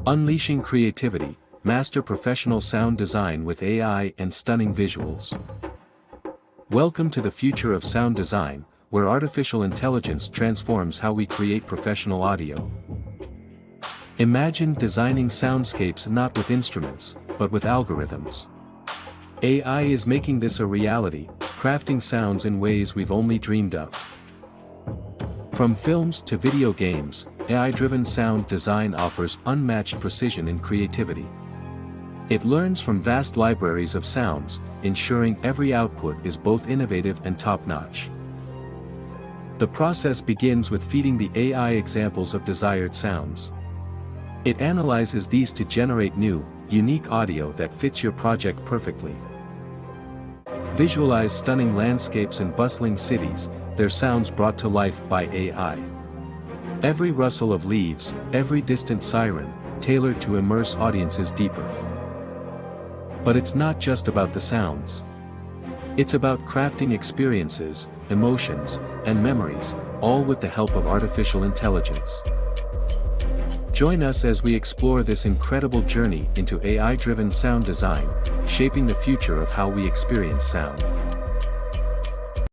Unleashing creativity, master professional sound design with AI and stunning visuals. Welcome to the future of sound design, where artificial intelligence transforms how we create professional audio. Imagine designing soundscapes not with instruments, but with algorithms. AI is making this a reality, crafting sounds in ways we've only dreamed of. From films to video games, AI-driven sound design offers unmatched precision and creativity. It learns from vast libraries of sounds, ensuring every output is both innovative and top-notch. The process begins with feeding the AI examples of desired sounds. It analyzes these to generate new, unique audio that fits your project perfectly. Visualize stunning landscapes and bustling cities, their sounds brought to life by AI. Every rustle of leaves, every distant siren, tailored to immerse audiences deeper. But it's not just about the sounds. It's about crafting experiences, emotions, and memories, all with the help of artificial intelligence. Join us as we explore this incredible journey into AI-driven sound design, shaping the future of how we experience sound.